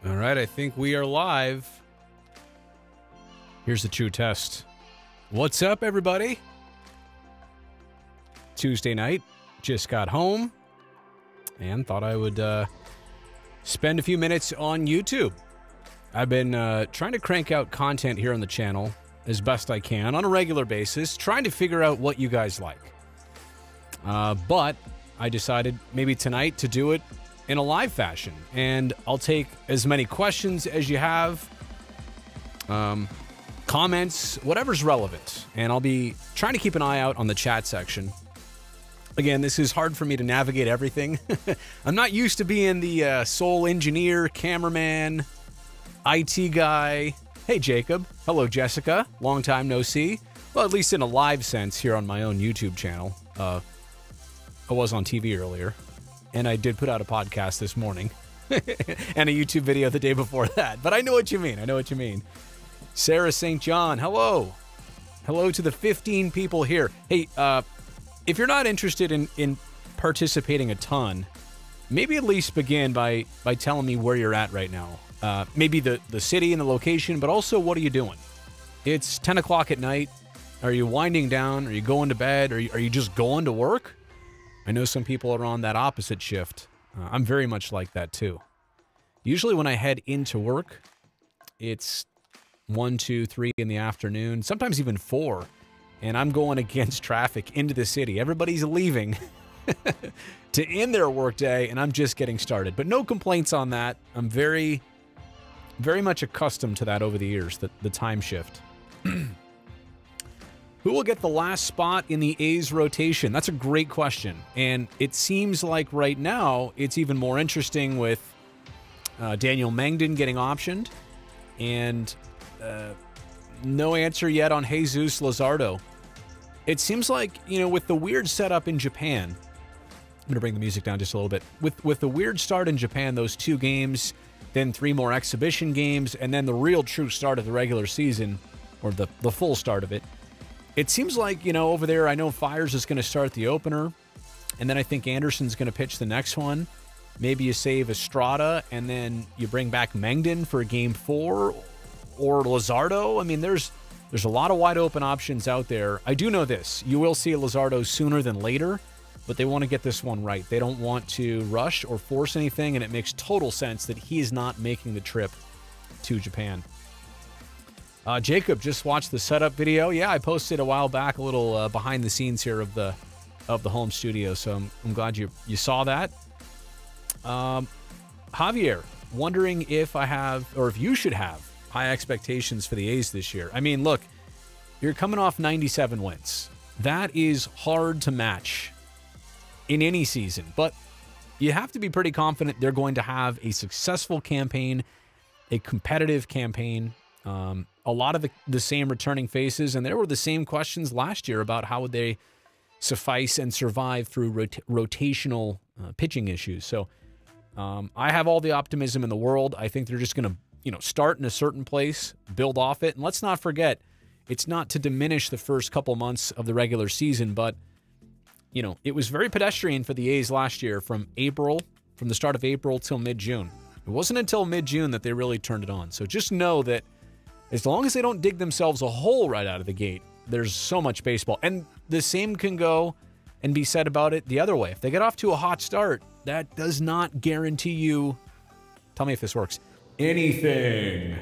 All right, I think we are live. Here's the true test. What's up, everybody? Tuesday night, just got home, and thought I would spend a few minutes on YouTube. I've been trying to crank out content here on the channel as best I can on a regular basis, trying to figure out what you guys like. But I decided maybe tonight to do it in a live fashion, and I'll take as many questions as you have, comments, whatever's relevant, and I'll be trying to keep an eye out on the chat section. Again, this is hard for me to navigate everything. I'm not used to being the sole engineer, cameraman, IT guy. Hey, Jacob. Hello, Jessica. Long time no see. Well, at least in a live sense here on my own YouTube channel. I was on TV earlier, and I did put out a podcast this morning and a YouTube video the day before that. But I know what you mean. I know what you mean. Sarah St. John, hello. Hello to the 15 people here. Hey, if you're not interested in participating a ton, maybe at least begin by telling me where you're at right now. Maybe the city and the location, but also what are you doing? It's 10 o'clock at night. Are you winding down? Are you going to bed? Are you just going to work? I know some people are on that opposite shift. I'm very much like that too. Usually when I head into work, it's 1, 2, 3 in the afternoon, sometimes even 4. And I'm going against traffic into the city. Everybody's leaving to end their workday, and I'm just getting started. But no complaints on that. I'm very, very much accustomed to that over the years, the time shift. Who will get the last spot in the A's rotation? That's a great question. And it seems like right now it's even more interesting with Daniel Mengden getting optioned. And no answer yet on Jesus Luzardo. It seems like, you know, with the weird setup in Japan, I'm going to bring the music down just a little bit. With the weird start in Japan, those 2 games, then 3 more exhibition games, and then the real true start of the regular season, or the full start of it, it seems like, you know, over there, I know Fires is going to start the opener, and then I think Anderson's going to pitch the next one. Maybe you save Estrada, and then you bring back Mengden for Game 4, or Luzardo. I mean, there's a lot of wide open options out there. I do know this. You will see Luzardo sooner than later, but they want to get this one right. They don't want to rush or force anything, and it makes total sense that he is not making the trip to Japan. Jacob just watched the setup video. Yeah, I posted a while back a little behind the scenes here of the home studio, so I'm glad you saw that. Javier, wondering if I have, or if you should have, high expectations for the A's this year. I mean, look, you're coming off 97 wins. That is hard to match in any season, but you have to be pretty confident they're going to have a successful campaign, a competitive campaign, a lot of the same returning faces, and there were the same questions last year about how would they suffice and survive through rotational pitching issues. So I have all the optimism in the world. I think they're just going to, you know, start in a certain place, build off it. And let's not forget, it's not to diminish the first couple months of the regular season, but, you know, it was very pedestrian for the A's last year from the start of April till mid-June. It wasn't until mid-June that they really turned it on. So just know that as long as they don't dig themselves a hole right out of the gate, there's so much baseball. And the same can go and be said about it the other way. If they get off to a hot start, that does not guarantee you, tell me if this works, anything.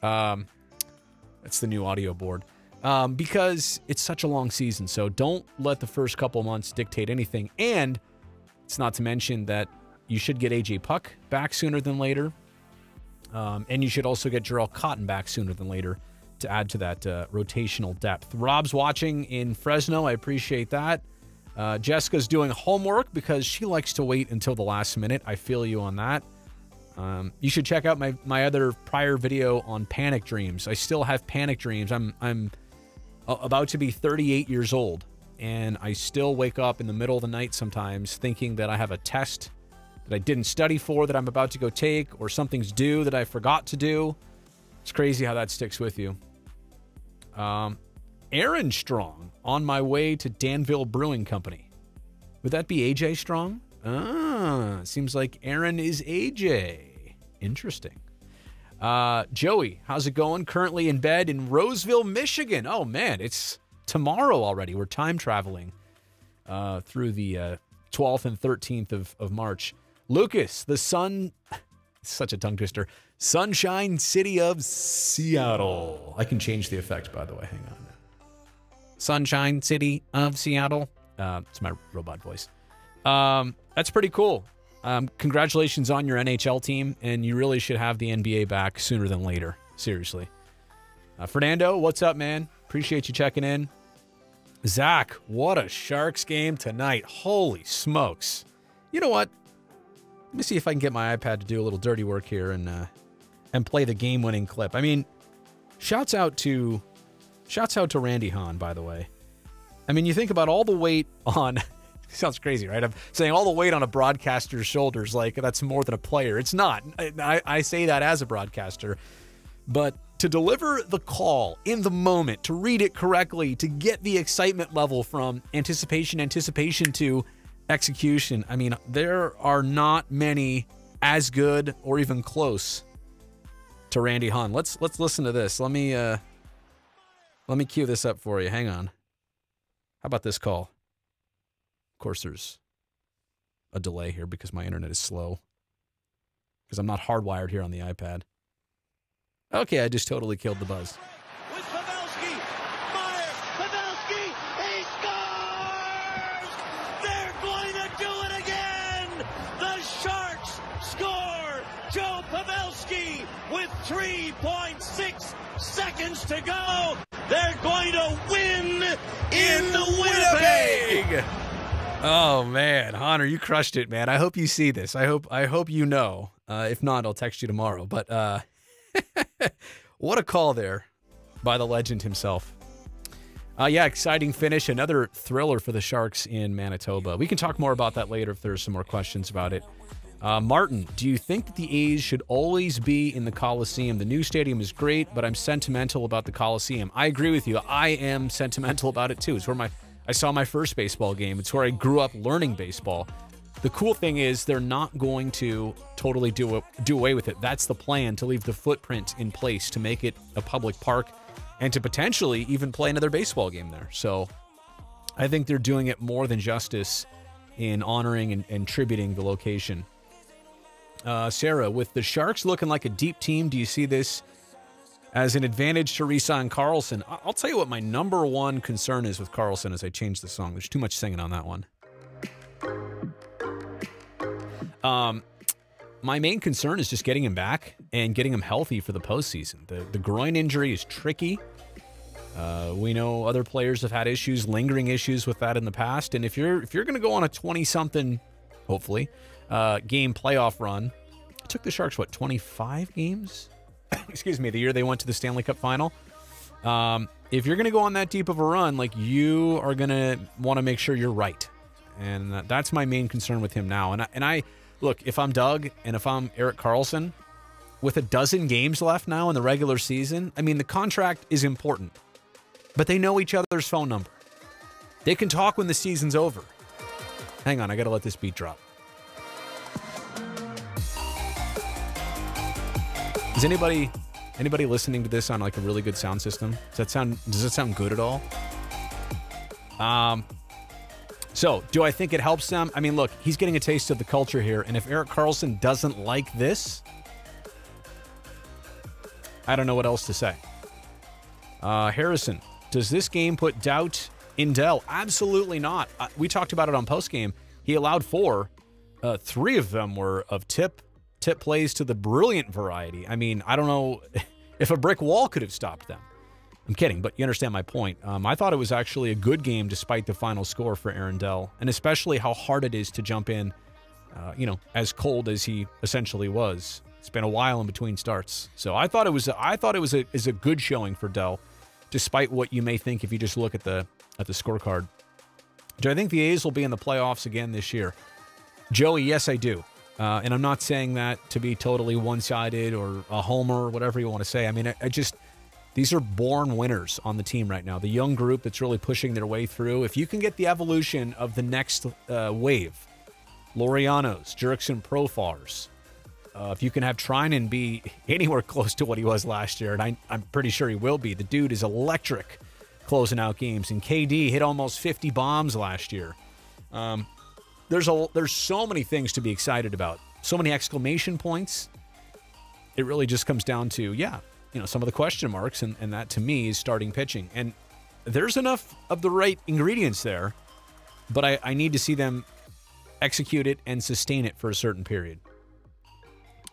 That's the new audio board. Because it's such a long season, so don't let the first couple months dictate anything. And it's not to mention that you should get A.J. Puck back sooner than later. And you should also get Jarrell Cotton back sooner than later to add to that rotational depth. Rob's watching in Fresno. I appreciate that. Jessica's doing homework because she likes to wait until the last minute. I feel you on that. You should check out my other prior video on panic dreams. I still have panic dreams. I'm about to be 38 years old, and I still wake up in the middle of the night sometimes thinking that I have a test that I didn't study for that I'm about to go take, or something's due that I forgot to do. It's crazy how that sticks with you. Aaron Strong, on my way to Danville Brewing Company. Would that be AJ Strong? Ah, seems like Aaron is AJ. Interesting. Joey, how's it going? Currently in bed in Roseville, Michigan. Oh, man, it's tomorrow already. We're time traveling through the 12th and 13th of March. Lucas, the sun... Such a tongue twister. Sunshine City of Seattle. I can change the effect, by the way. Hang on. Sunshine City of Seattle. It's my robot voice. That's pretty cool. Congratulations on your NHL team, and you really should have the NBA back sooner than later. Seriously. Fernando, what's up, man? Appreciate you checking in. Zach, what a Sharks game tonight. Holy smokes. You know what? Let me see if I can get my iPad to do a little dirty work here and play the game-winning clip. I mean, shouts out to Randy Hahn, by the way. I mean, you think about all the weight on... sounds crazy, right? I'm saying all the weight on a broadcaster's shoulders, like that's more than a player. It's not. I say that as a broadcaster. But to deliver the call in the moment, to read it correctly, to get the excitement level from anticipation to execution. I mean, there are not many as good or even close to Randy Hahn. Let's listen to this. Let me cue this up for you. Hang on. How about this call? Of course, there's a delay here because my internet is slow. Because I'm not hardwired here on the iPad. Okay, I just totally killed the buzz. With Pavelski, Meyer, Pavelski, he scores! They're going to do it again! The Sharks score! Joe Pavelski with 3.6 seconds to go. They're going to win in Winnipeg! Oh man, Hunter, you crushed it, man. I hope you see this. I hope you know. If not, I'll text you tomorrow. But what a call there by the legend himself. Yeah, exciting finish. Another thriller for the Sharks in Manitoba. We can talk more about that later if there's some more questions about it. Martin, do you think that the A's should always be in the Coliseum? The new stadium is great, but I'm sentimental about the Coliseum. I agree with you. I am sentimental about it too. It's where I saw my first baseball game. It's where I grew up learning baseball. The cool thing is they're not going to totally do away with it. That's the plan, to leave the footprint in place, to make it a public park, and to potentially even play another baseball game there. So I think they're doing it more than justice in honoring and tributing the location. Sarah, with the Sharks looking like a deep team, do you see this as an advantage to re-sign Karlsson? I'll tell you what my number one concern is with Karlsson as I change the song. There's too much singing on that one. My main concern is just getting him back and getting him healthy for the postseason. The groin injury is tricky. We know other players have had issues, lingering issues with that in the past. And if you're going to go on a 20-something, hopefully, game playoff run, it took the Sharks, what, 25 games? Excuse me, the year they went to the Stanley Cup final. If you're going to go on that deep of a run, like, you are going to want to make sure you're right. And that's my main concern with him now. And I look, if I'm Doug and if I'm Erik Karlsson, with a dozen games left now in the regular season, I mean, the contract is important, but they know each other's phone number. They can talk when the season's over. Hang on, I got to let this beat drop. Is anybody listening to this on like a really good sound system? Does it sound good at all? So, do I think it helps them? I mean, look, he's getting a taste of the culture here, and if Erik Karlsson doesn't like this, I don't know what else to say. Harrison, does this game put doubt in Dell? Absolutely not. We talked about it on postgame. He allowed 4. 3 of them were of tip plays to the brilliant variety. I mean, I don't know if a brick wall could have stopped them. I'm kidding, but you understand my point. I thought it was actually a good game despite the final score for Aaron Dell, and especially how hard it is to jump in, as cold as he essentially was. It's been a while in between starts. So I thought it was a good showing for Dell, despite what you may think if you just look at the scorecard. Do I think the A's will be in the playoffs again this year? Joey, yes, I do. And I'm not saying that to be totally one-sided or a homer or whatever you want to say. I mean, these are born winners on the team right now. The young group that's really pushing their way through. If you can get the evolution of the next wave, Laureanos, Jurickson Profars, If you can have Treinen be anywhere close to what he was last year, and I'm pretty sure he will be. The dude is electric closing out games, and KD hit almost 50 bombs last year. There's so many things to be excited about. So many exclamation points. It really just comes down to, some of the question marks, and that to me is starting pitching. And there's enough of the right ingredients there, but I need to see them execute it and sustain it for a certain period.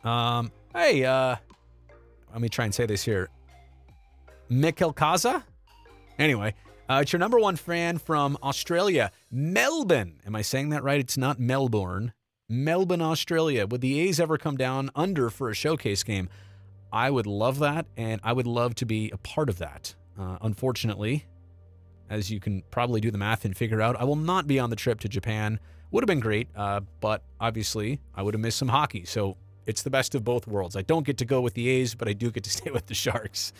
Let me try and say this here. Mikkel Kaza? Anyway, it's your number one fan from Australia, Melbourne. Am I saying that right? It's not Melbourne. Melbourne, Australia. Would the A's ever come down under for a showcase game? I would love that, and I would love to be a part of that. Unfortunately, as you can probably do the math and figure out, I will not be on the trip to Japan. Would have been great, but obviously I would have missed some hockey. So it's the best of both worlds. I don't get to go with the A's, but I do get to stay with the Sharks.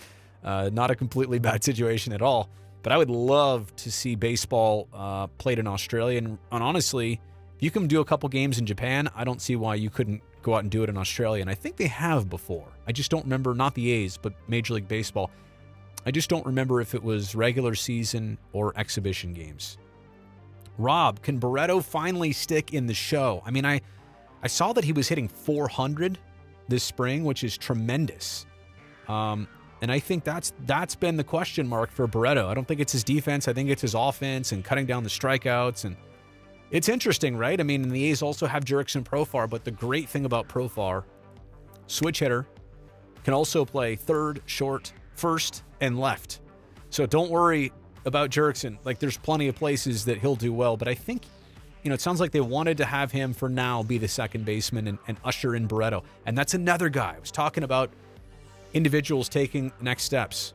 Not a completely bad situation at all. But I would love to see baseball played in Australia. And honestly, if you can do a couple games in Japan, I don't see why you couldn't go out and do it in Australia. And I think they have before. I just don't remember, not the A's, but Major League Baseball. I just don't remember if it was regular season or exhibition games. Rob, can Barreto finally stick in the show? I mean, I saw that he was hitting 400 this spring, which is tremendous. And I think that's been the question mark for Barreto. I don't think it's his defense. I think it's his offense and cutting down the strikeouts. And it's interesting, right? I mean, the A's also have Jurickson Profar, but the great thing about Profar, switch hitter, can also play third, short, first, and left. So don't worry about Jurickson. Like, there's plenty of places that he'll do well, but I think, it sounds like they wanted to have him for now be the second baseman and usher in Barreto. And that's another guy. I was talking about individuals taking next steps.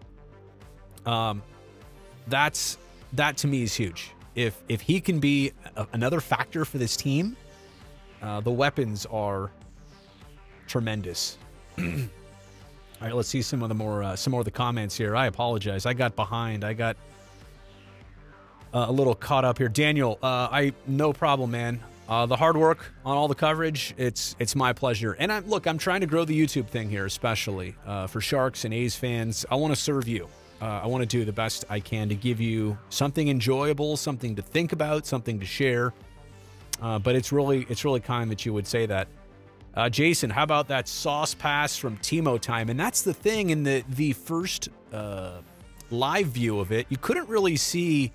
That to me is huge. If he can be another factor for this team, the weapons are tremendous. All right, let's see some more of the comments here. I apologize. I got behind. I got a little caught up here. Daniel, no problem, man. The hard work on all the coverage, it's my pleasure. And I'm trying to grow the YouTube thing here, especially for Sharks and A's fans. I want to serve you. I want to do the best I can to give you something enjoyable, something to think about, something to share. But it's really kind that you would say that. Jason, how about that sauce pass from Timo time? And that's the thing, in the first live view of it, you couldn't really see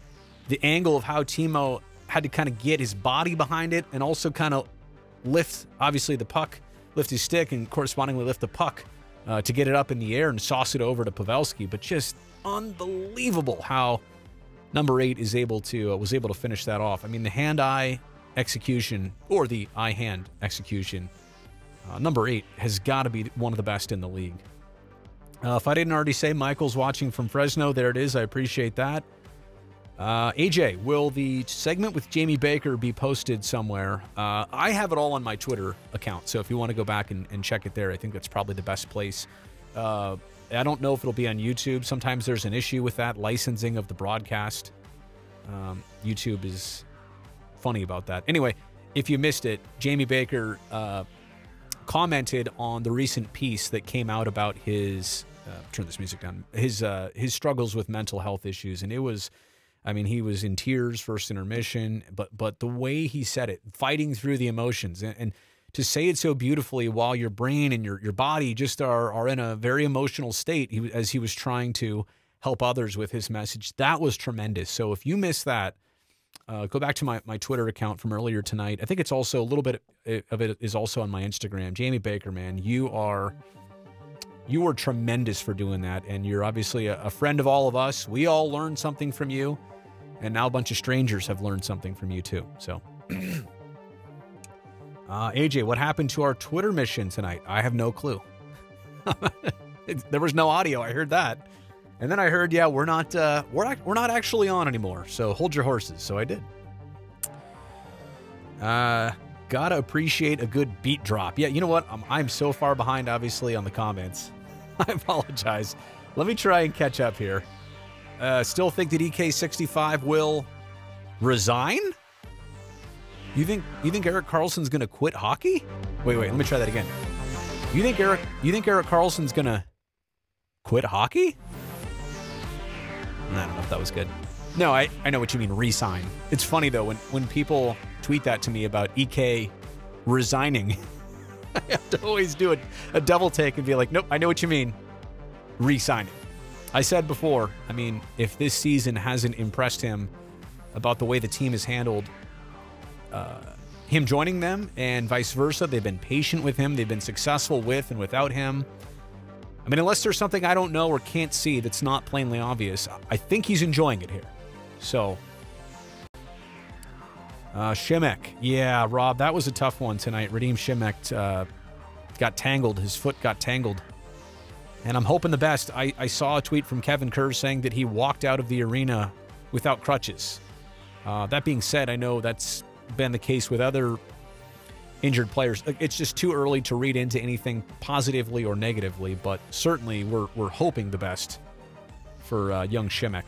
the angle of how Timo had to kind of get his body behind it and also kind of lift, obviously, the puck, lift his stick, and correspondingly lift the puck to get it up in the air and sauce it over to Pavelski. But just unbelievable how number 8 was able to finish that off. I mean, the hand-eye execution, or the eye-hand execution, number 8 has got to be one of the best in the league. If I didn't already say, Michael's watching from Fresno. There it is. I appreciate that. AJ, will the segment with Jamie Baker be posted somewhere? I have it all on my Twitter account, so if you want to go back and check it there, I think that's probably the best place. I don't know if it'll be on YouTube. Sometimes there's an issue with that, licensing of the broadcast. YouTube is funny about that. Anyway, if you missed it, Jamie Baker commented on the recent piece that came out about his turn this music down, his struggles with mental health issues, and it was, I mean, he was in tears first intermission, but the way he said it, fighting through the emotions, and to say it so beautifully while your brain and your body just are in a very emotional state, as he was trying to help others with his message, that was tremendous. So if you missed that, go back to my Twitter account from earlier tonight. I think it's also a little bit of it is also on my Instagram. Jamie Baker, man, you are tremendous for doing that, and you're obviously a friend of all of us. We all learned something from you, and now a bunch of strangers have learned something from you too. So, AJ, what happened to our Twitter mission tonight? I have no clue. There was no audio. I heard that, and then I heard, yeah, we're not actually on anymore. So hold your horses. So I did. Gotta appreciate a good beat drop. Yeah, you know what? I'm so far behind, obviously, on the comments. I apologize. Let me try and catch up here. Still think that EK65 will resign? You think Erik Karlsson's going to quit hockey? Wait, let me try that again. You think Erik Karlsson's gonna quit hockey? I don't know if that was good. No, I know what you mean, re-sign. It's funny, though, when people tweet that to me about EK resigning, I have to always do a double take and be like, nope, I know what you mean, re-signing. I said before, I mean, if this season hasn't impressed him about the way the team has handled him joining them and vice versa, they've been patient with him, they've been successful with and without him. I mean, unless there's something I don't know or can't see that's not plainly obvious, I think he's enjoying it here. So, Šimek. Yeah, Rob, that was a tough one tonight. Radim Šimek got tangled. His foot got tangled. And I'm hoping the best. I saw a tweet from Kevin Kerr saying that he walked out of the arena without crutches. That being said, I know that's been the case with other injured players. It's just too early to read into anything positively or negatively, but certainly we're hoping the best for young Šimek.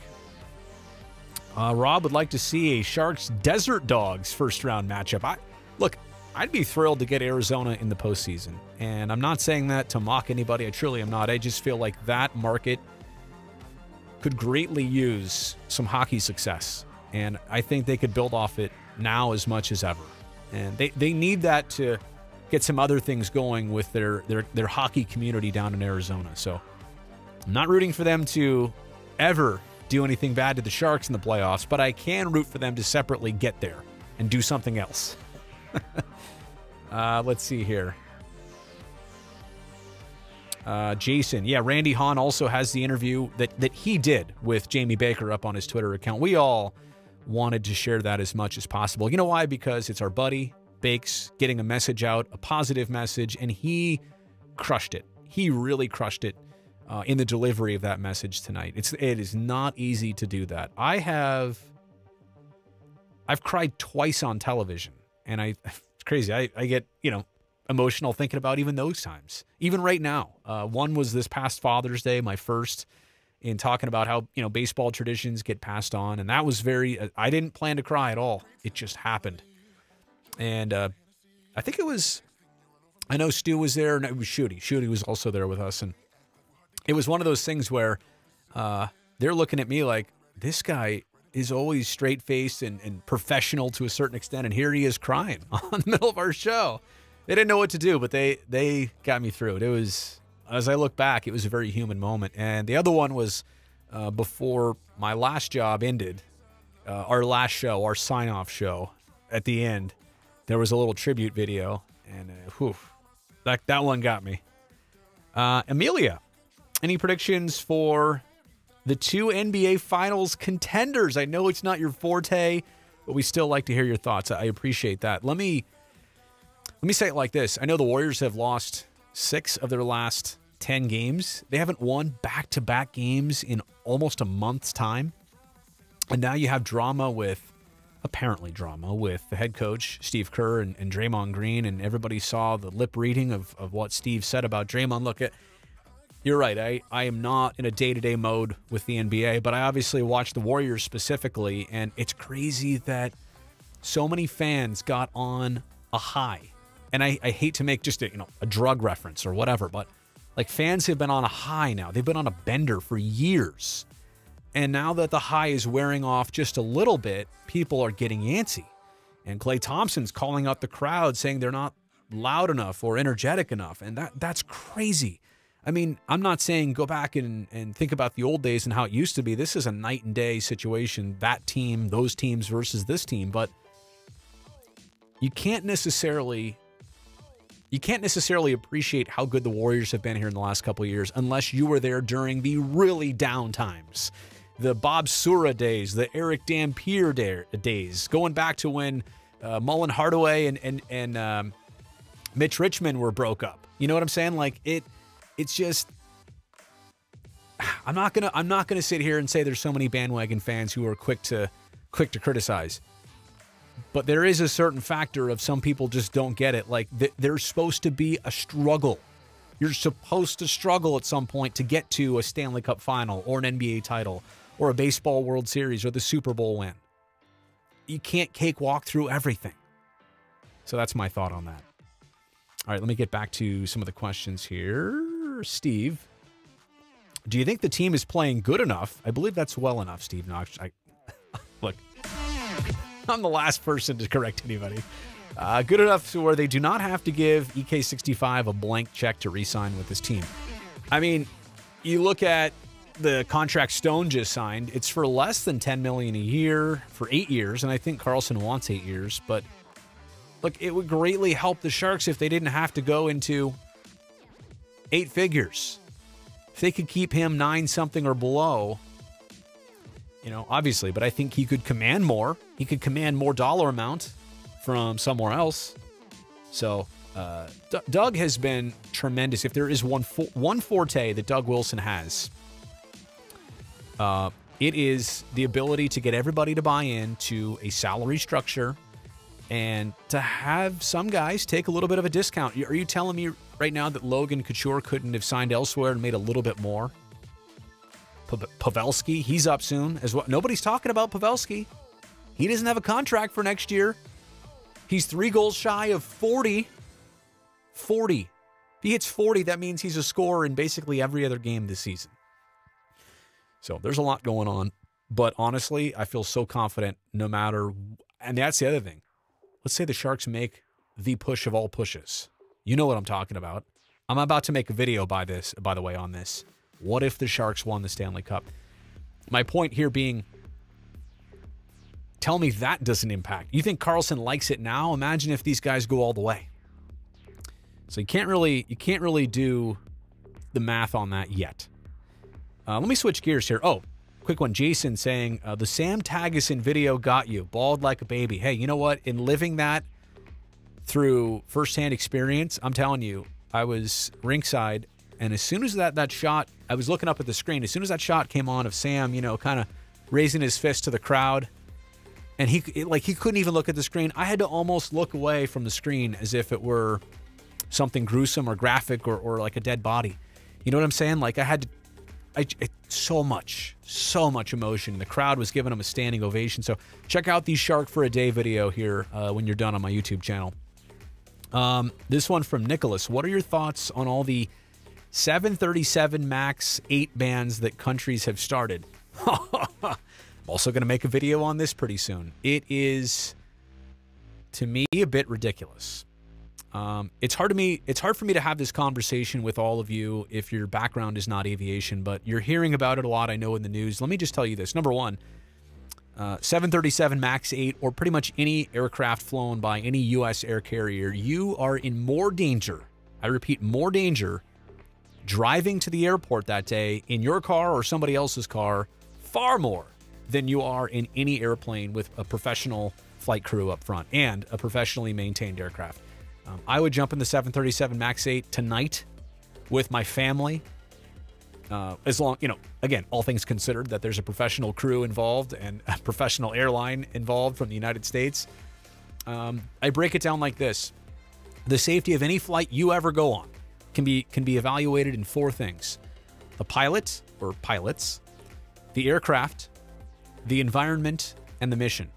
Rob would like to see a Sharks Desert Dogs first-round matchup. Look, I'd be thrilled to get Arizona in the postseason, and I'm not saying that to mock anybody. I truly am not. I just feel like that market could greatly use some hockey success, and I think they could build off it now as much as ever. And they need that to get some other things going with their hockey community down in Arizona. So I'm not rooting for them to ever do anything bad to the Sharks in the playoffs, but I can root for them to separately get there and do something else. Let's see here. Jason, yeah, Randy Hahn also has the interview that he did with Jamie Baker up on his Twitter account. We all wanted to share that as much as possible. You know why? Because it's our buddy, Bakes, getting a message out, a positive message, and he crushed it. He really crushed it in the delivery of that message tonight. It is not easy to do that. I've cried twice on television, and it's crazy. I get, emotional thinking about even those times. Even right now. One was this past Father's Day, my first, in talking about how, baseball traditions get passed on. And that was I didn't plan to cry at all. It just happened. And I think I know Stu was there, and it was Shooty. Shooty was also there with us. And it was one of those things where they're looking at me like, this guy is always straight-faced and professional to a certain extent, and here he is crying on the middle of our show. They didn't know what to do, but they got me through it. It was, as I look back, it was a very human moment. And the other one was before my last job ended, our last show, our sign-off show, at the end, there was a little tribute video, and that one got me. Amelia, any predictions for the two NBA Finals contenders? I know it's not your forte, but we still like to hear your thoughts. I appreciate that. Let me say it like this. I know the Warriors have lost 6 of their last 10 games. They haven't won back-to-back games in almost a month's time. And now you have apparently drama with the head coach, Steve Kerr, and Draymond Green, and everybody saw the lip reading of what Steve said about Draymond. Look, you're right. I am not in a day-to-day mode with the NBA, but I obviously watch the Warriors specifically, and it's crazy that so many fans got on a high. And I hate to make just a drug reference or whatever, but like fans have been on a high now. They've been on a bender for years. And now that the high is wearing off just a little bit, people are getting antsy. And Klay Thompson's calling out the crowd saying they're not loud enough or energetic enough. And that's crazy. I mean, I'm not saying go back and think about the old days and how it used to be. This is a night and day situation, that team, those teams versus this team. But you can't necessarily appreciate how good the Warriors have been here in the last couple of years unless you were there during the really down times. The Bob Sura days, the Eric Dampier days, going back to when Mullen Hardaway and Mitch Richmond were broke up. You know what I'm saying? Like it's just I'm not gonna sit here and say there's so many bandwagon fans who are quick to criticize. But there is a certain factor of some people just don't get it. Like, there's supposed to be a struggle. You're supposed to struggle at some point to get to a Stanley Cup final or an NBA title or a baseball World Series or the Super Bowl win. You can't cakewalk through everything. So that's my thought on that. All right, let me get back to some of the questions here. Steve, do you think the team is playing good enough? I believe that's well enough, Steve Knox. Look, I'm the last person to correct anybody. Good enough to where they do not have to give EK65 a blank check to re-sign with this team. I mean, you look at the contract Stone just signed. It's for less than $10 million a year for 8 years, and I think Karlsson wants 8 years. But look, it would greatly help the Sharks if they didn't have to go into 8 figures. If they could keep him 9-something or below, you know, obviously. But I think he could command more. He could command more dollar amount from somewhere else. So Doug has been tremendous. If there is one forte that Doug Wilson has, it is the ability to get everybody to buy into a salary structure and to have some guys take a little bit of a discount. Are you telling me right now that Logan Couture couldn't have signed elsewhere and made a little bit more? Pavelski, he's up soon as well. Nobody's talking about Pavelski. He doesn't have a contract for next year. He's 3 goals shy of 40. 40. If he hits 40, that means he's a scorer in basically every other game this season. So there's a lot going on. But honestly, I feel so confident no matter... And that's the other thing. Let's say the Sharks make the push of all pushes. You know what I'm talking about. I'm about to make a video by the way, on this. What if the Sharks won the Stanley Cup? My point here being, tell me that doesn't impact. You think Karlsson likes it now? Imagine if these guys go all the way. So you can't really do the math on that yet. Let me switch gears here. Oh, quick one. Jason saying, the Sam Tageson video got you. Bald like a baby. Hey, you know what? In living that through firsthand experience, I'm telling you, I was ringside, and as soon as that shot, I was looking up at the screen. As soon as that shot came on of Sam, you know, kind of raising his fist to the crowd, and he couldn't even look at the screen. I had to almost look away from the screen as if it were something gruesome or graphic or like a dead body. You know what I'm saying? Like so much emotion. The crowd was giving him a standing ovation. So check out the Shark for a Day video here when you're done on my YouTube channel. This one from Nicholas. What are your thoughts on all the 737 MAX 8 bans that countries have started? I'm also going to make a video on this pretty soon. It is, to me, a bit ridiculous. It's hard for me to have this conversation with all of you if your background is not aviation, but you're hearing about it a lot, I know, in the news. Let me just tell you this. Number one, 737 MAX 8 or pretty much any aircraft flown by any U.S. air carrier, you are in more danger, I repeat, more danger, driving to the airport that day in your car or somebody else's car, far more than you are in any airplane with a professional flight crew up front and a professionally maintained aircraft. I would jump in the 737 MAX 8 tonight with my family. As long, you know, again, all things considered, that there's a professional crew involved and a professional airline involved from the United States. I break it down like this. The safety of any flight you ever go on can be evaluated in 4 things. The pilot or pilots, the aircraft, the environment, and the mission.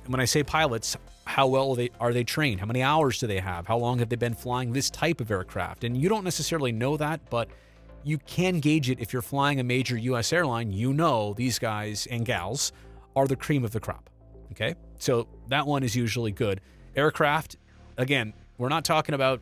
And when I say pilots, how well are they trained? How many hours do they have? How long have they been flying this type of aircraft? And you don't necessarily know that, but you can gauge it if you're flying a major U.S. airline. You know these guys and gals are the cream of the crop, okay? So that one is usually good. Aircraft, again, we're not talking about,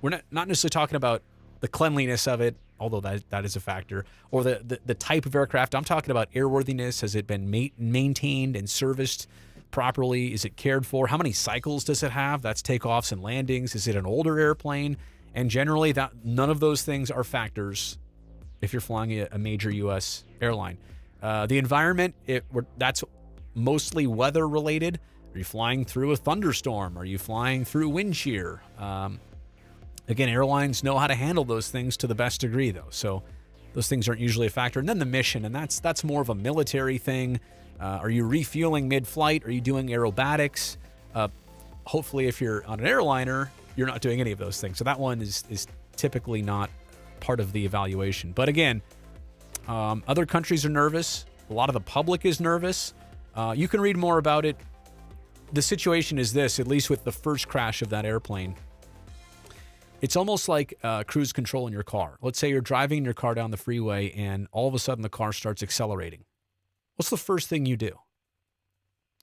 we're not necessarily talking about the cleanliness of it, although that is a factor, or the type of aircraft. I'm talking about airworthiness. Has it been maintained and serviced properly? Is it cared for? How many cycles does it have? That's takeoffs and landings. Is it an older airplane? And generally, none of those things are factors if you're flying a major U.S. airline. The environment, that's mostly weather related. Are you flying through a thunderstorm? Are you flying through wind shear? Again, airlines know how to handle those things to the best degree, though. So those things aren't usually a factor. And then the mission, and that's more of a military thing. Are you refueling mid-flight? Are you doing aerobatics? Hopefully, if you're on an airliner, you're not doing any of those things. So that one is typically not part of the evaluation. But again, other countries are nervous. A lot of the public is nervous. You can read more about it the situation is this, at least with the first crash of that airplane. It's almost like cruise control in your car. Let's say you're driving your car down the freeway and all of a sudden the car starts accelerating. What's the first thing you do?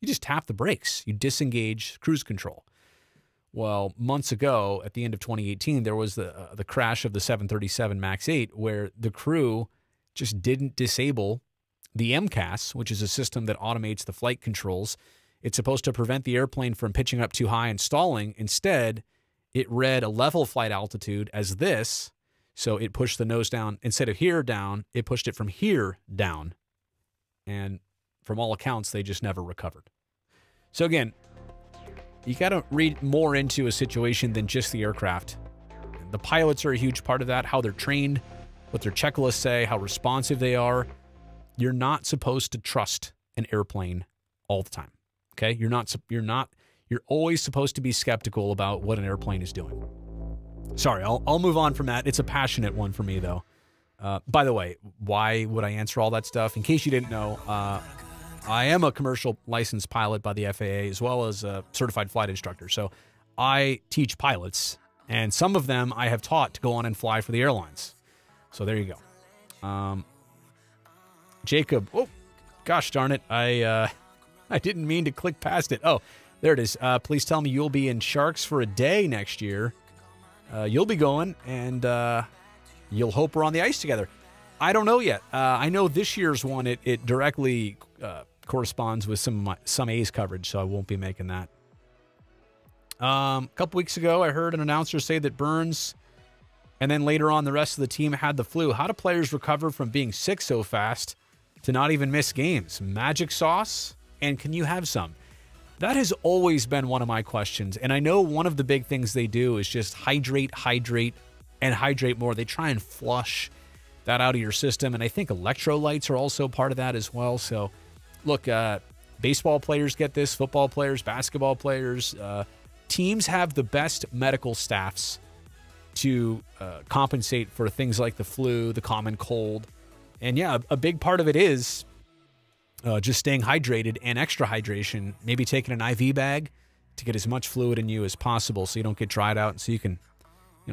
You just tap the brakes. You disengage cruise control. Well, months ago, at the end of 2018, there was the crash of the 737 MAX 8 where the crew just didn't disable the MCAS, which is a system that automates the flight controls. It's supposed to prevent the airplane from pitching up too high and stalling. Instead, it read a level flight altitude as this, so it pushed the nose down. Instead of here down, it pushed it from here down. And from all accounts, they just never recovered. So again, you got to read more into a situation than just the aircraft. The pilots are a huge part of that, how they're trained, what their checklists say, how responsive they are. You're not supposed to trust an airplane all the time. Okay? You're always supposed to be skeptical about what an airplane is doing. Sorry, I'll move on from that. It's a passionate one for me, though. By the way, why would I answer all that stuff? In case you didn't know, I am a commercial licensed pilot by the FAA as well as a certified flight instructor. So I teach pilots, and some of them I have taught to go on and fly for the airlines. So there you go. Jacob, oh, gosh darn it. I didn't mean to click past it. Oh, there it is. Please tell me you'll be in Sharks for a day next year. You'll be going, and you'll hope we're on the ice together. I don't know yet. I know this year's one, it directly corresponds with some A's coverage, so I won't be making that. A couple weeks ago, I heard an announcer say that Burns and then later on the rest of the team had the flu. How do players recover from being sick so fast to not even miss games? Magic sauce? And can you have some? That has always been one of my questions. And I know one of the big things they do is just hydrate, and hydrate more. They try and flush that out of your system. And I think electrolytes are also part of that as well. So, look, baseball players get this, football players, basketball players. Teams have the best medical staffs to compensate for things like the flu, the common cold. And yeah, a big part of it is just staying hydrated and extra hydration, maybe taking an IV bag to get as much fluid in you as possible so you don't get dried out and so you can,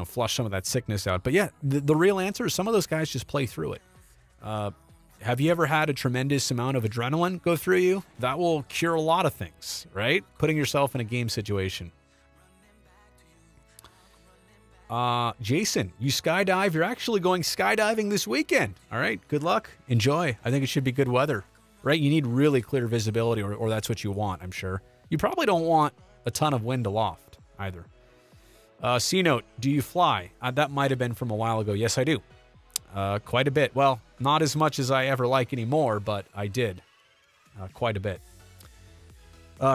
flush some of that sickness out. But yeah, the real answer is some of those guys just play through it. Have you ever had a tremendous amount of adrenaline go through you? That will cure a lot of things, right? Putting yourself in a game situation. Jason, you skydive. You're actually going skydiving this weekend. All right, good luck. Enjoy. I think it should be good weather, right? You need really clear visibility, or that's what you want, I'm sure. You probably don't want a ton of wind aloft either. C-Note, do you fly? That might have been from a while ago. Yes, I do. Quite a bit. Well, not as much as I ever like anymore, but I did. Quite a bit.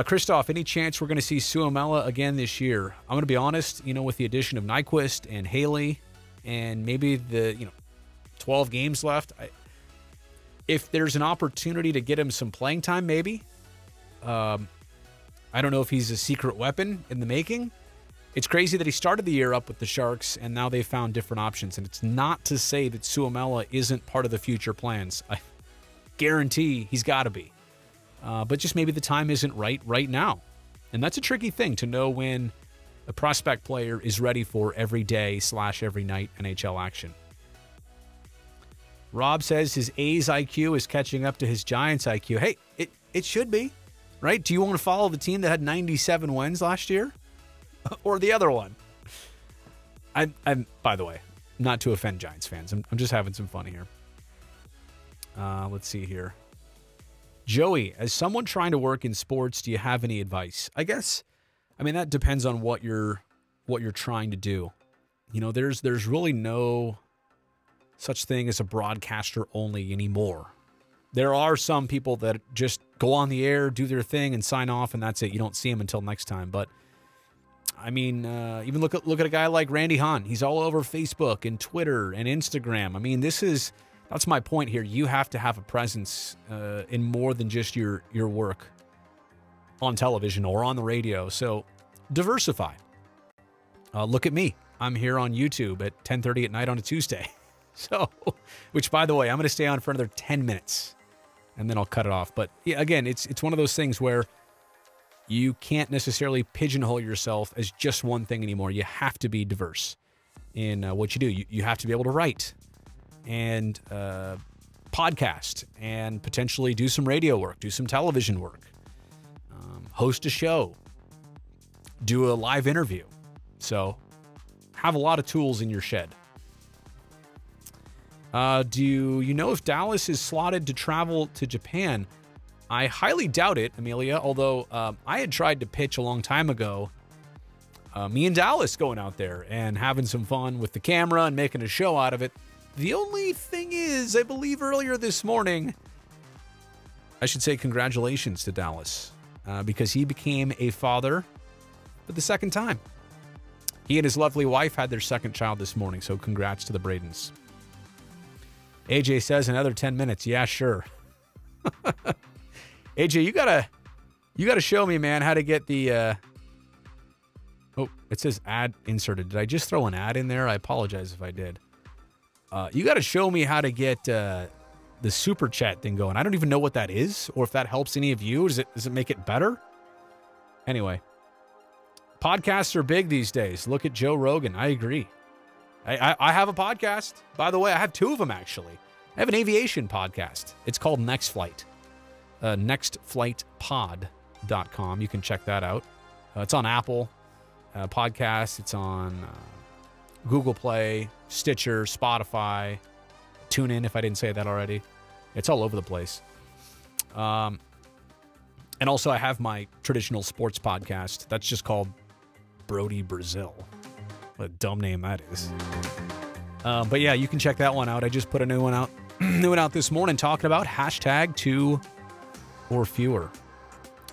Christoph, any chance we're going to see Suomela again this year? I'm going to be honest, with the addition of Nyquist and Haley and maybe the, 12 games left, if there's an opportunity to get him some playing time, maybe. I don't know if he's a secret weapon in the making. It's crazy that he started the year up with the Sharks, and now they've found different options. And it's not to say that Suomela isn't part of the future plans. I guarantee he's got to be. But just maybe the time isn't right now. And that's a tricky thing to know when a prospect player is ready for every day / every night NHL action. Rob says his A's IQ is catching up to his Giants IQ. Hey, it should be, right? Do you want to follow the team that had 97 wins last year? Or the other one? I'm by the way, not to offend Giants fans. I'm just having some fun here. Let's see here. Joey, as someone trying to work in sports, do you have any advice? That depends on what you're trying to do. There's really no such thing as a broadcaster only anymore. There are some people that just go on the air, do their thing, and sign off, and that's it. You don't see them until next time. But even look at a guy like Randy Hahn. He's all over Facebook and Twitter and Instagram. That's my point here. You have to have a presence in more than just your work on television or on the radio. So diversify. Look at me. I'm here on YouTube at 10:30 at night on a Tuesday. So, which by the way, I'm going to stay on for another 10 minutes and then I'll cut it off. But yeah, again, it's one of those things where you can't necessarily pigeonhole yourself as just one thing anymore. You have to be diverse in what you do. You have to be able to write and podcast and potentially do some radio work, do some television work, host a show, do a live interview. So have a lot of tools in your shed. Do you know if Dallas is slotted to travel to Japan? I highly doubt it, Amelia, although I had tried to pitch a long time ago me and Dallas going out there and having some fun with the camera and making a show out of it. The only thing is, I believe earlier this morning, I should say congratulations to Dallas because he became a father for the second time. He and his lovely wife had their second child this morning, so congrats to the Bradens. AJ says another 10 minutes. Yeah, sure. AJ, you gotta show me, man, how to get the oh, it says ad inserted. Did I just throw an ad in there? I apologize if I did. You gotta show me how to get the super chat thing going. I don't even know what that is, or if that helps any of you. Does it make it better? Anyway, podcasts are big these days. Look at Joe Rogan. I agree. I have a podcast. By the way, I have two of them, actually. I have an aviation podcast. It's called Next Flight. Nextflightpod.com. You can check that out. It's on Apple Podcasts. It's on Google Play, Stitcher, Spotify, TuneIn, if I didn't say that already. It's all over the place. And also, I have my traditional sports podcast. That's just called Brody Brazil. What a dumb name that is. But yeah, you can check that one out. I just put a new one out this morning talking about hashtag 2 or fewer.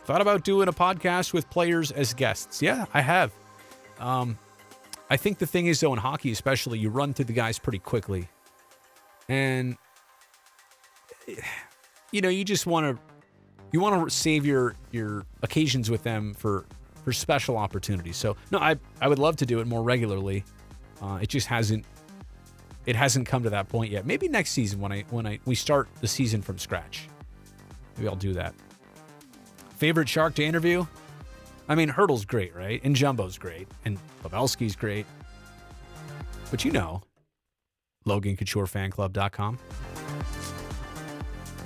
Thought about doing a podcast with players as guests. Yeah, I have. I think the thing is, though, in hockey especially, you run through the guys pretty quickly. And, you know, you just want to save your occasions with them for special opportunities. So, no, I would love to do it more regularly. It just hasn't come to that point yet. Maybe next season when we start the season from scratch. Maybe I'll do that. Favorite Shark to interview? I mean, Hurdle's great, right? And Jumbo's great. And Pavelski's great. But you know, LoganCoutureFanClub.com.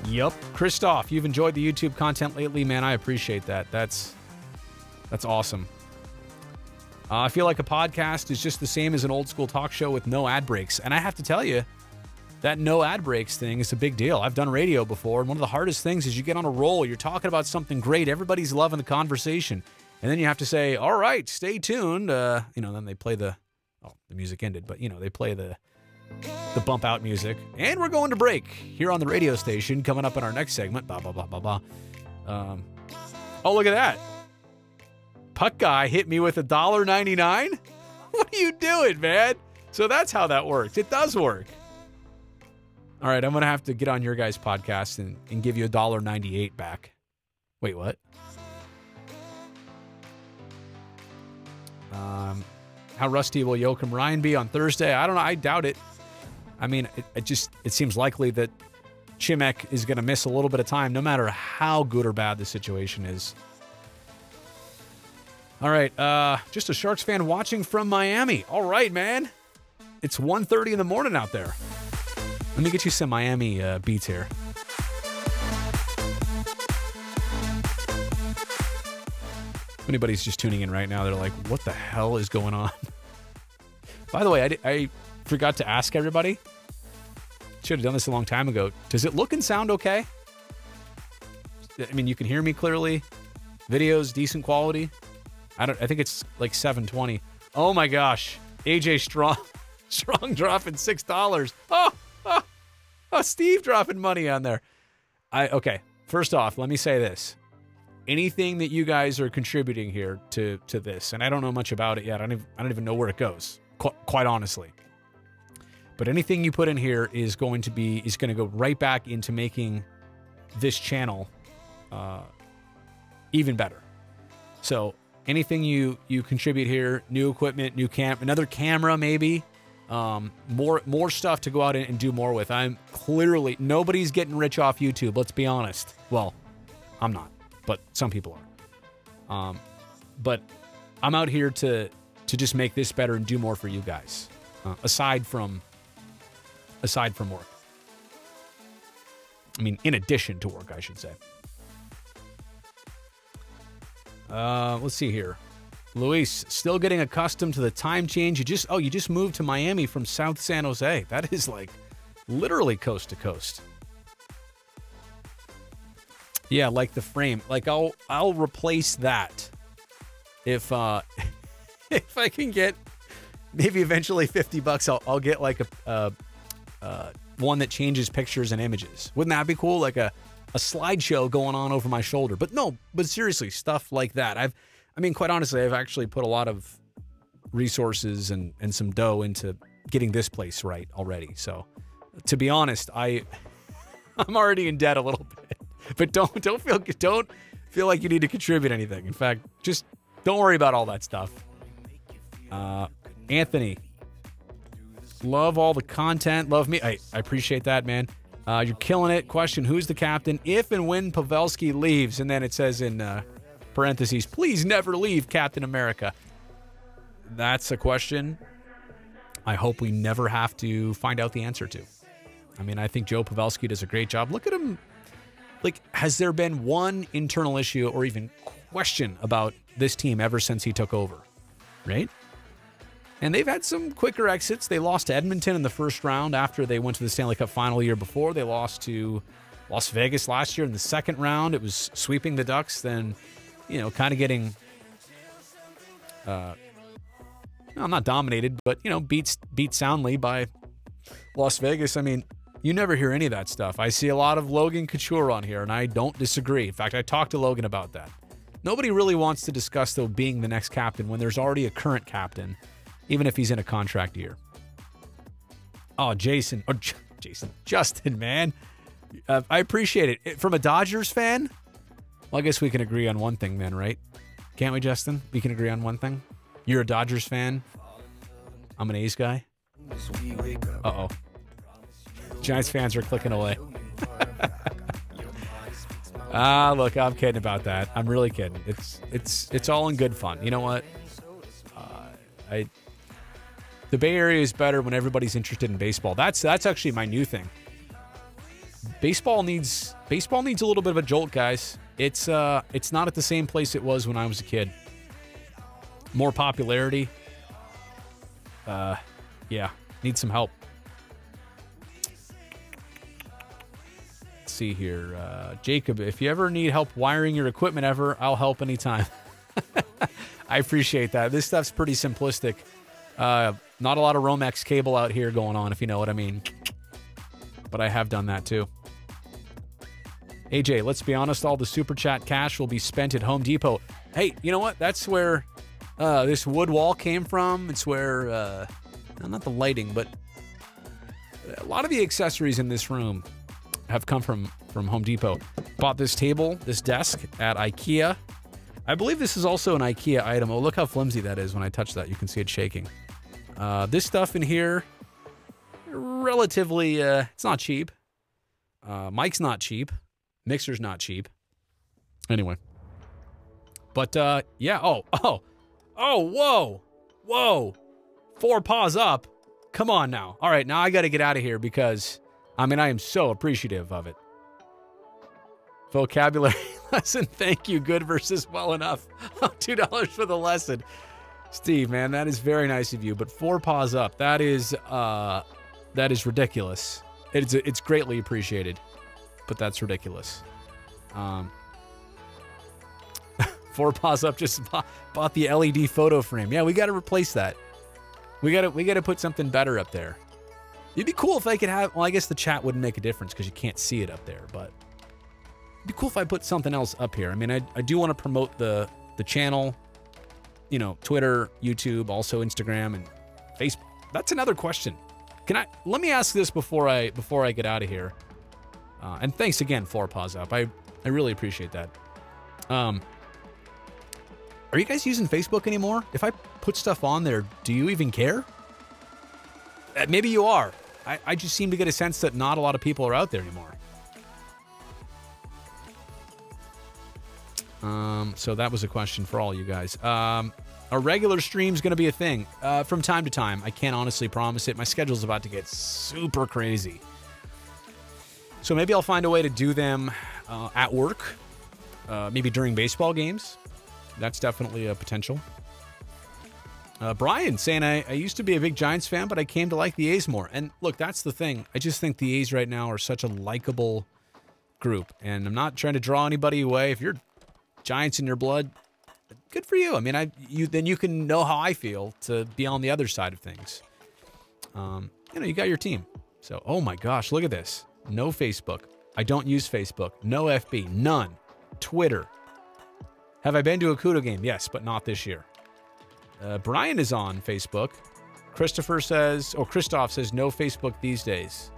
Yup. Christoph, you've enjoyed the YouTube content lately, man. I appreciate that. That's awesome. I feel like a podcast is just the same as an old school talk show with no ad breaks. And I have to tell you, that no ad breaks thing is a big deal. I've done radio before, and one of the hardest things is you get on a roll. You're talking about something great. Everybody's loving the conversation. And then you have to say, all right, stay tuned. Then they play the music ended, but, they play the bump out music. And we're going to break here on the radio station. Coming up in our next segment, blah, blah, blah, blah, blah. Oh, look at that. Puck Guy hit me with $1.99. What are you doing, man? So that's how that works. It does work. All right, I'm going to have to get on your guys' podcast and give you $1.98 back. Wait, what? How rusty will Joakim Ryan be on Thursday? I don't know. I doubt it. I mean, it seems likely that Chimek is going to miss a little bit of time, no matter how good or bad the situation is. All right, just a Sharks fan watching from Miami. All right, man. It's 1:30 in the morning out there. Let me get you some Miami beats here. If anybody's just tuning in right now, they're like, what the hell is going on? By the way, I forgot to ask everybody. Should have done this a long time ago. Does it look and sound okay? I mean, you can hear me clearly. Video's decent quality. I think it's like 720. Oh my gosh. AJ Strong dropping $6. Oh, Steve dropping money on there. Okay. First off, let me say this. Anything that you guys are contributing here to this, and I don't know much about it yet. I don't even know where it goes, quite honestly. But anything you put in here is going to go right back into making this channel even better. So anything you contribute here, new equipment, another camera maybe, more stuff to go out and do more with. Nobody's getting rich off YouTube, let's be honest. Well, I'm not, but some people But I'm out here to just make this better and do more for you guys, aside from work. I mean, in addition to work, I should say. Let's see here. Luis, still getting accustomed to the time change. You just moved to Miami from South San Jose. That is like literally coast to coast. Yeah, like the frame. Like I'll replace that if if I can get maybe eventually $50. I'll get like a one that changes pictures and images. Wouldn't that be cool? Like a slideshow going on over my shoulder. But no, but seriously, stuff like that. I mean, quite honestly, I've actually put a lot of resources and some dough into getting this place right already. So, to be honest, I'm already in debt a little bit. But don't feel like you need to contribute anything. In fact, just don't worry about all that stuff. Anthony, love all the content. Love me. I appreciate that, man. You're killing it. Question: who's the captain if and when Pavelski leaves? And then it says in parentheses, please never leave Captain America. That's a question I hope we never have to find out the answer to. I mean, I think Joe Pavelski does a great job. Look at him. Like, has there been one internal issue or even question about this team ever since he took over? Right? And they've had some quicker exits. They lost to Edmonton in the first round after they went to the Stanley Cup final year before. They lost to Las Vegas last year in the second round. It was sweeping the Ducks, then, you know, kind of getting, not dominated, but, you know, beat soundly by Las Vegas. I mean, you never hear any of that stuff. I see a lot of Logan Couture on here, and I don't disagree. In fact, I talked to Logan about that. Nobody really wants to discuss, though, being the next captain when there's already a current captain, even if he's in a contract year. Oh, Justin, man. I appreciate it. From a Dodgers fan, well, I guess we can agree on one thing then, right? Can't we, Justin? We can agree on one thing? You're a Dodgers fan. I'm an A's guy. Uh-oh. Giants fans are clicking away. Look, I'm kidding about that. I'm really kidding. It's all in good fun. You know what? The Bay Area is better when everybody's interested in baseball. That's actually my new thing. Baseball needs a little bit of a jolt, guys. It's not at the same place it was when I was a kid. More popularity. Yeah, need some help. Let's see here. Jacob, if you ever need help wiring your equipment I'll help anytime. I appreciate that. This stuff's pretty simplistic. Not a lot of Romex cable out here going on, if you know what I mean. But I have done that too. AJ, let's be honest, all the Super Chat cash will be spent at Home Depot. Hey, you know what? That's where this wood wall came from. It's where, not the lighting, but a lot of the accessories in this room have come from Home Depot. Bought this table, this desk at IKEA. I believe this is also an IKEA item. Oh, look how flimsy that is when I touch that. You can see it shaking. This stuff in here, relatively, it's not cheap. Mic's not cheap. Mixer's not cheap. Anyway. But, yeah. Oh, whoa. 4 paws up. Come on now. All right, now I got to get out of here because, I mean, I am so appreciative of it. Vocabulary lesson. Thank you. Good versus well enough. $2 for the lesson. Steve, man, that is very nice of you. But 4 paws up. That is ridiculous. It's greatly appreciated. But that's ridiculous. 4 paws up just bought the LED photo frame. Yeah, we got to replace that. We got to put something better up there. It'd be cool if I could have, well, I guess the chat wouldn't make a difference because you can't see it up there, but it'd be cool if I put something else up here. I mean, I do want to promote the channel, you know, Twitter, YouTube, also Instagram and Facebook. That's another question. Let me ask this before I get out of here. And thanks again, 4 paws up. I really appreciate that. Are you guys using Facebook anymore? If I put stuff on there, do you even care? Maybe you are. I just seem to get a sense that not a lot of people are out there anymore. So that was a question for all you guys. A regular stream's going to be a thing from time to time. I can't honestly promise it. My schedule's about to get super crazy. So maybe I'll find a way to do them at work, maybe during baseball games. That's definitely a potential. Brian saying, I used to be a big Giants fan, but I came to like the A's more. And look, that's the thing. I just think the A's right now are such a likable group. And I'm not trying to draw anybody away. If you're Giants in your blood, good for you. I mean, then you can know how I feel to be on the other side of things. You got your team. So, oh my gosh, look at this. No Facebook. I don't use Facebook. No FB. None. Twitter. Have I been to a Kudo game? Yes, but not this year. Brian is on Facebook. Christoph says no Facebook these days.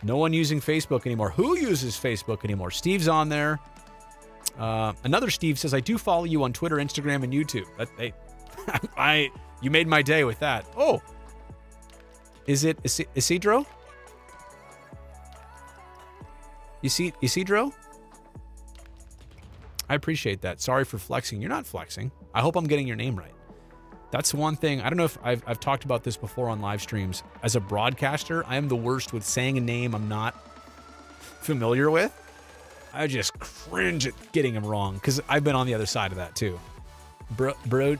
No one using Facebook anymore. Who uses Facebook anymore? Steve's on there. Another Steve says, I do follow you on Twitter, Instagram, and YouTube. You made my day with that. Oh, is it Isidro? Isidro? I appreciate that. Sorry for flexing. You're not flexing. I hope I'm getting your name right. That's one thing. I don't know if I've talked about this before on live streams. As a broadcaster, I am the worst with saying a name I'm not familiar with. I just cringe at getting him wrong because I've been on the other side of that too. Brodier?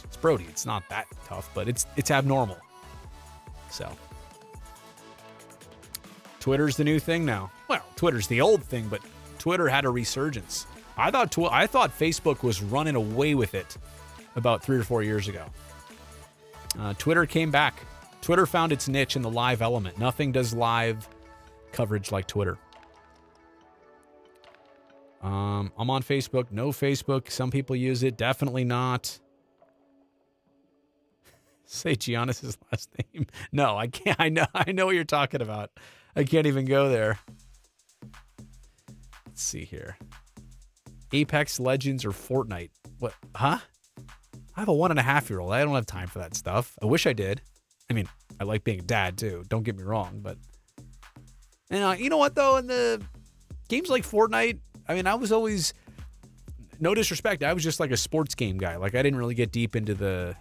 It's Brody. It's not that tough, but it's abnormal. So Twitter's the new thing now. Well, Twitter's the old thing, but Twitter had a resurgence. I thought Facebook was running away with it about 3 or 4 years ago. Twitter came back. Twitter found its niche in the live element. Nothing does live coverage like Twitter. I'm on Facebook. No Facebook. Some people use it. Definitely not. Say Giannis's last name. No, I can't. I know what you're talking about. I can't even go there. Let's see here. Apex Legends or Fortnite? What? Huh? I have a 1.5-year-old. I don't have time for that stuff. I wish I did. I mean, I like being a dad too. Don't get me wrong, but you know what though? In the games like Fortnite, I mean, I was always, no disrespect, I was just like a sports game guy. Like I didn't really get deep into the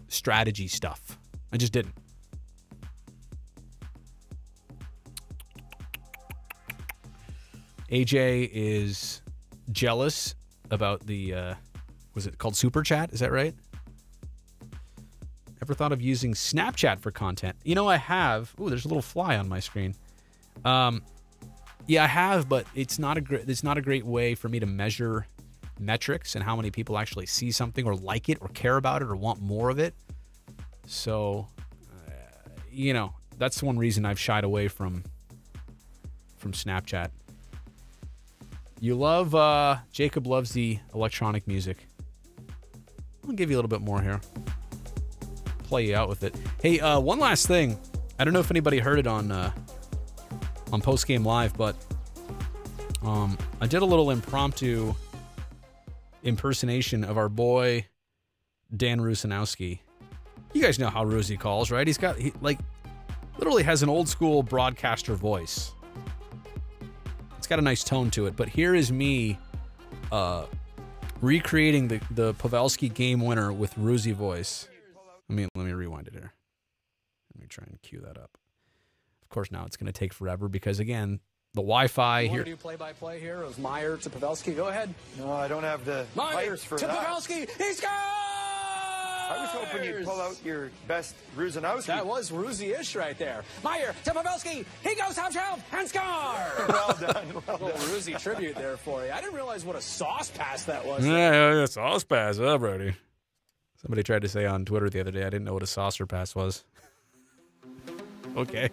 strategy stuff. I just didn't. AJ is jealous about the, was it called Super Chat? Is that right? Ever thought of using Snapchat for content? You know, I have. Ooh, there's a little fly on my screen. Yeah, I have, but it's not a great way for me to measure metrics and how many people actually see something or like it or care about it or want more of it. So, that's one reason I've shied away from Snapchat. You love, Jacob loves the electronic music. I'll give you a little bit more here. Play you out with it. Hey, one last thing. I don't know if anybody heard it on Post Game Live, but I did a little impromptu impersonation of our boy Dan Rusanowski. You guys know how Rusey calls, right? He literally has an old school broadcaster voice. It's got a nice tone to it, but here is me recreating the Pavelski game winner with Rusey voice. Let me rewind it here. Let me try and cue that up. Of course, now it's going to take forever because, again, the Wi-Fi here. Do play-by-play here of Meyer to Pavelski? Go ahead. No, I don't have the players for that. Pavelski, he scores! I was hoping you'd pull out your best Rusanowski. That was Rusey-ish right there. Meyer to Pavelski, he goes half-shelf and scores! Well done, well done. Rusey tribute there for you. I didn't realize what a sauce pass that was. Yeah, sauce pass, huh, Brody? Somebody tried to say on Twitter the other day, I didn't know what a saucer pass was. Okay.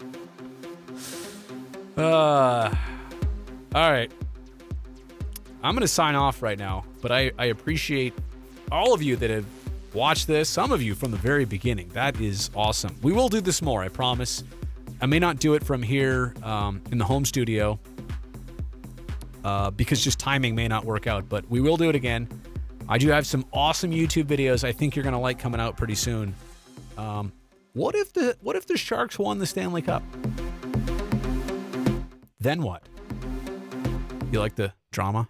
All right. I'm going to sign off right now, but I appreciate all of you that have watched this, some of you from the very beginning. That is awesome. We will do this more, I promise. I may not do it from here in the home studio because just timing may not work out, but we will do it again. I do have some awesome YouTube videos I think you're going to like coming out pretty soon. What if the Sharks won the Stanley Cup? Then what? You like the drama?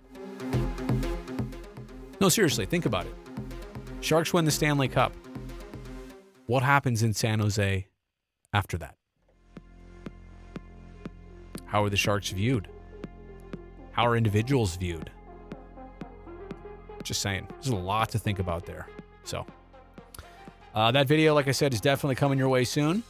No, seriously, think about it. Sharks win the Stanley Cup. What happens in San Jose after that? How are the Sharks viewed? How are individuals viewed? Just saying. There's a lot to think about there. So, that video, like I said, is definitely coming your way soon.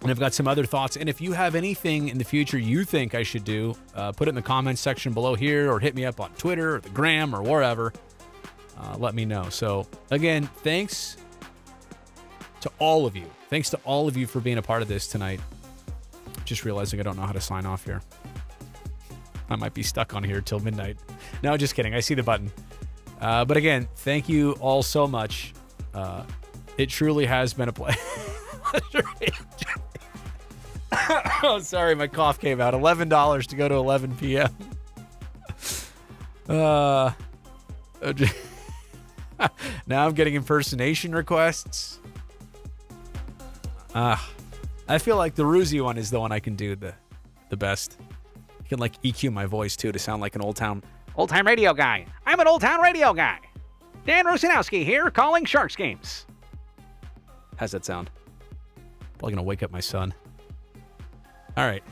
And I've got some other thoughts. And if you have anything in the future you think I should do, put it in the comments section below here or hit me up on Twitter or the Gram or wherever. Let me know. So, again, thanks to all of you. Thanks to all of you for being a part of this tonight. Just realizing I don't know how to sign off here. I might be stuck on here till midnight. No, just kidding. I see the button. But again, thank you all so much. It truly has been a pleasure. Oh, sorry, my cough came out. $11 to go to 11 p.m. Now I'm getting impersonation requests. I feel like the Ruzi one is the one I can do the best. I can like EQ my voice too to sound like an old-time radio guy. I'm an old-town radio guy. Dan Rusanowski here, calling Sharks games. How's that sound? Probably gonna wake up my son. All right.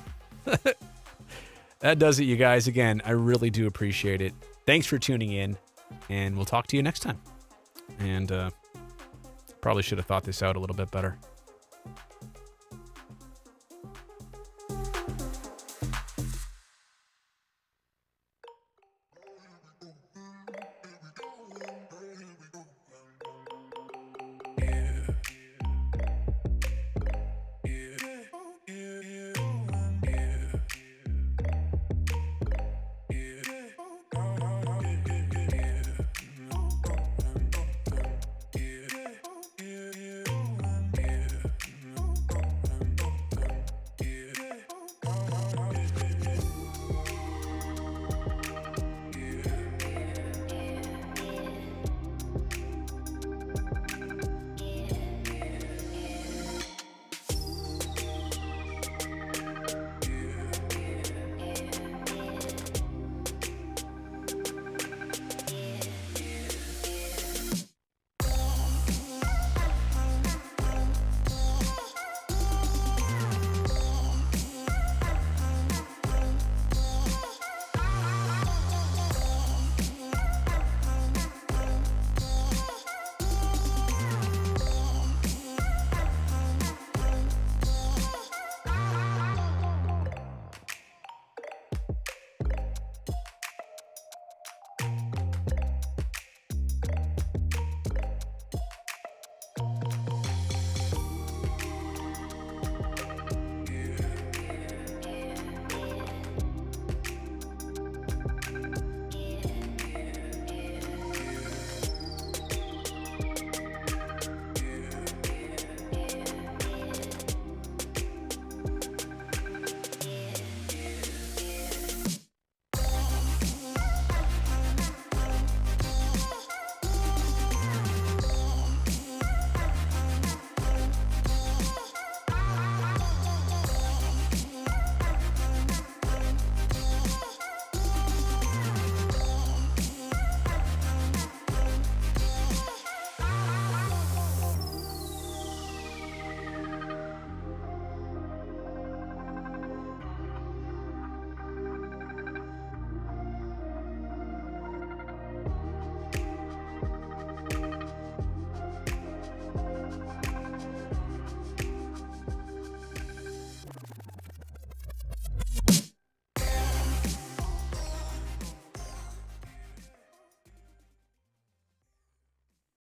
That does it, you guys. Again, I really do appreciate it. Thanks for tuning in, and we'll talk to you next time. And probably should have thought this out a little bit better.